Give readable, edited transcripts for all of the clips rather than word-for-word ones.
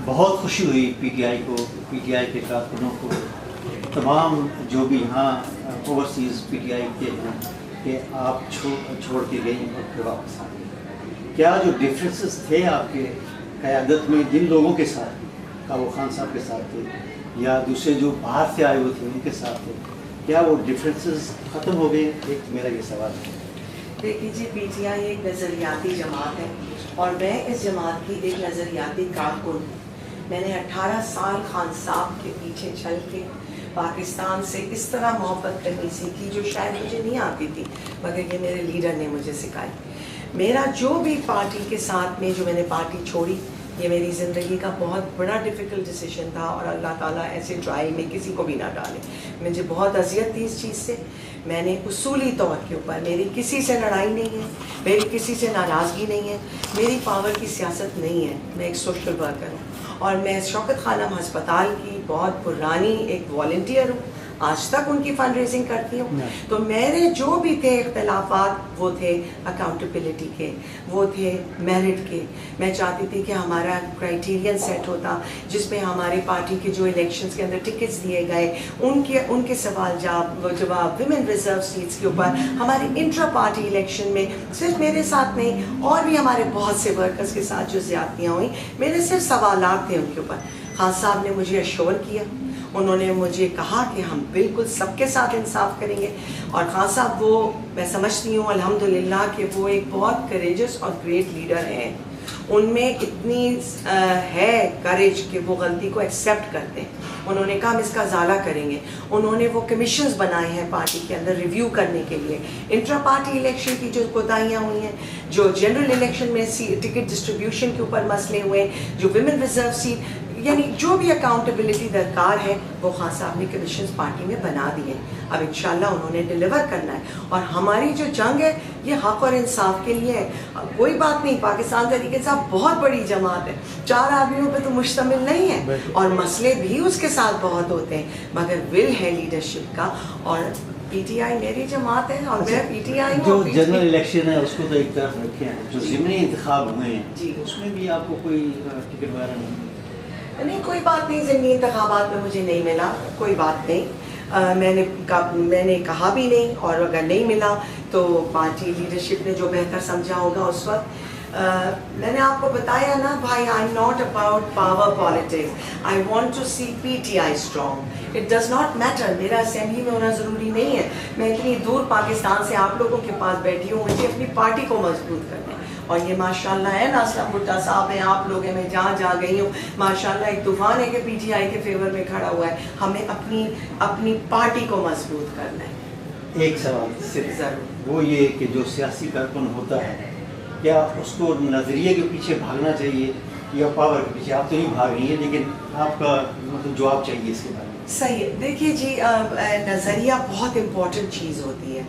بہت خوشی ہوئی پی ٹی آئی کے کارکنوں کو، تمام جو بھی یہاں اوورسیز پی ٹی آئی کے ہیں، کہ آپ چھوڑ کے گئیں اور پھر واپس آ گئے. کیا جو ڈفرینسز تھے آپ کے قیادت میں جن لوگوں کے ساتھ، کابو خان صاحب کے ساتھ تھے یا دوسرے جو باہر سے آئے ہوئے تھے ان کے ساتھ تھے، کیا وہ ڈفرینسز ختم ہو گئے؟ ایک میرا یہ سوال ہے. دیکھیے جی، پی ٹی آئی ایک نظریاتی جماعت ہے اور میں اس جماعت کی ایک نظریاتی کارکن ہوں. میں نے 18 سال خان صاحب کے پیچھے چل کے پاکستان سے اس طرح محبت کرنی سیکھی جو شاید مجھے نہیں آتی تھی، مگر یہ میرے لیڈر نے مجھے سکھائی. میرا جو بھی پارٹی کے ساتھ میں جو میں نے پارٹی چھوڑی، یہ میری زندگی کا بہت بڑا ڈیفیکلٹ ڈیسیشن تھا اور اللہ تعالیٰ ایسے ٹرائی میں کسی کو بھی نہ ڈالے. مجھے بہت اذیت تھی اس چیز سے. میں نے اصولی طور کے اوپر، میری کسی سے لڑائی نہیں ہے، میری کسی سے ناراضگی نہیں ہے، میری پاور کی سیاست نہیں ہے. میں ایک سوشل ورکر ہوں اور میں شوکت خانم ہسپتال کی بہت پرانی ایک والنٹیئر ہوں. آج تک ان کی فنڈ ریزنگ کرتی ہوں. تو میرے جو بھی تھے اختلافات، وہ تھے اکاؤنٹیبلٹی کے، وہ تھے میرٹ کے. میں چاہتی تھی کہ ہمارا کرائیٹیرین سیٹ ہوتا جس میں ہماری پارٹی کے جو الیکشنز کے اندر ٹکٹس دیے گئے ان کے سوال جواب ویمن ریزرو سیٹس کے اوپر، ہمارے انٹرا پارٹی الیکشن میں صرف میرے ساتھ نہیں اور بھی ہمارے بہت سے ورکرز کے ساتھ جو زیادتیاں ہوئیں، میرے صرف سوالات تھے ان کے اوپر. خان صاحب نے مجھے ایشور کیا، انہوں نے مجھے کہا کہ ہم بالکل سب کے ساتھ انصاف کریں گے. اور خان صاحب، وہ میں سمجھتی ہوں الحمدللہ کہ وہ ایک بہت کریجس اور گریٹ لیڈر ہیں. ان میں اتنی ہے کریج کہ وہ غلطی کو ایکسیپٹ کرتے ہیں. انہوں نے کہا ہم اس کا ازالہ کریں گے. انہوں نے وہ کمیشنز بنائے ہیں پارٹی کے اندر ریویو کرنے کے لیے. انٹرا پارٹی الیکشن کی جو کوتاہیاں ہوئی ہیں، جو جنرل الیکشن میں ٹکٹ ڈسٹریبیوشن کے اوپر مسئلے ہوئے، جو ویمن ریزرو سیٹ، یعنی جو بھی اکاؤنٹیبلٹی درکار ہے وہ خان صاحب نے کمیشنز پارٹی میں بنا دیے. اب انشاءاللہ انہوں نے ڈیلیور کرنا ہے. اور ہماری جو جنگ ہے یہ حق اور انصاف کے لیے ہے. کوئی بات نہیں، پاکستان تحریک انصاف بہت بڑی جماعت ہے، 4 آدمیوں پہ تو مشتمل نہیں ہے اور مسئلے بھی اس کے ساتھ بہت ہوتے ہیں، مگر ول ہے لیڈرشپ کا. اور پی ٹی آئی میری جماعت ہے اور میں پی ٹی آئی جو جنرل الیکشن ہے اس کو تو ایک طرف رکھے ہیں، جو ضمنی انتخاب ہوئے ہیں جی اس میں بھی آپ کو کوئی ٹکٹ وغیرہ نہیں، کوئی بات نہیں. ضمنی انتخابات میں مجھے نہیں ملا، کوئی بات نہیں. میں نے کہا بھی نہیں، اور اگر نہیں ملا تو پارٹی لیڈرشپ نے جو بہتر سمجھا ہوگا اس وقت. میں نے آپ کو بتایا نا بھائی، I am not about power politics. I want to see P T I strong. It does not matter میرا اسمبلی میں ہونا ضروری نہیں ہے. میں اتنی دور پاکستان سے آپ لوگوں کے پاس بیٹھی ہوں، مجھے اپنی پارٹی کو مضبوط کرنا ہے. اور یہ ماشاءاللہ ہے نا، اسلم بھٹا صاحب ہیں، آپ لوگ ہیں، میں جہاں گئی ہوں ماشاءاللہ ایک طوفان ہے کہ پی ٹی آئی کے فیور میں کھڑا ہوا ہے. ہمیں اپنی پارٹی کو مضبوط کرنا ہے. ایک سوال صرف ضرور، وہ یہ کہ جو سیاسی کارکن ہوتا ہے، کیا اس کو نظریے کے پیچھے بھاگنا چاہیے یا پاور کے پیچھے؟ آپ تو نہیں بھاگ رہی ہیں، لیکن آپ کا مطلب جواب چاہیے اس کے بارے میں. صحیح. دیکھیے جی، نظریہ بہت امپورٹنٹ چیز ہوتی ہے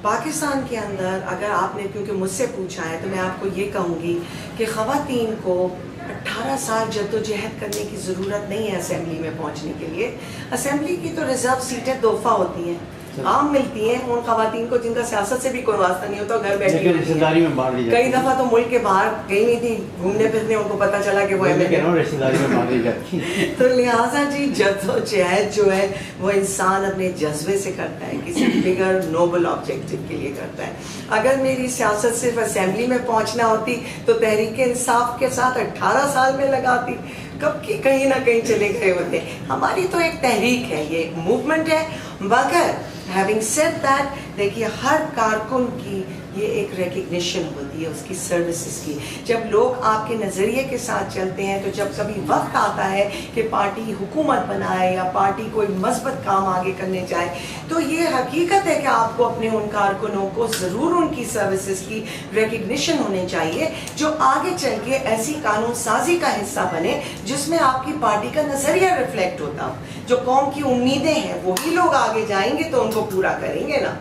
پاکستان کے اندر. اگر آپ نے کیونکہ مجھ سے پوچھا ہے تو میں آپ کو یہ کہوں گی کہ خواتین کو 18 سال جدوجہد کرنے کی ضرورت نہیں ہے اسمبلی میں پہنچنے کے لیے. اسمبلی کی تو ریزرو سیٹیں تحفہ ہوتی ہیں، عام ملتی ہیں ان خواتین کو جن کا سیاست سے بھی کوئی واسطہ نہیں ہوتا، گھر بیٹھی ہوتی ہیں. کئی دفعہ تو ملک کے باہر گئی نہیں تھی گھومنے پھرنے، ان کو پتہ چلا کہ وہ تو لہٰذا جی جدوجہد جو ہے وہ انسان اپنے جذبے سے کرتا ہے، کسی بگر نوبل آبجیکٹو کے لیے کرتا ہے. اگر میری سیاست صرف اسمبلی میں پہنچنا ہوتی تو تحریک انصاف کے ساتھ 18 سال میں لگاتی، کب کی کہیں نہ کہیں چلے گئے ہوتے. ہماری تو ایک تحریک ہے، یہ ایک موومنٹ ہے. مگر having said that، دیکھیے ہر کارکن کی یہ ایک ریکگنیشن ہوتی ہے اس کی سروسز کی. جب لوگ آپ کے نظریے کے ساتھ چلتے ہیں تو جب کبھی وقت آتا ہے کہ پارٹی حکومت بنائے یا پارٹی کوئی مثبت کام آگے کرنے جائے، تو یہ حقیقت ہے کہ آپ کو اپنے ان کارکنوں کو ضرور ان کی سروسز کی ریکگنیشن ہونی چاہیے جو آگے چل کے ایسی قانون سازی کا حصہ بنے جس میں آپ کی پارٹی کا نظریہ ریفلیکٹ ہوتا ہو. جو قوم کی امیدیں ہیں وہی لوگ آگے جائیں گے تو ان کو پورا کریں گے نا.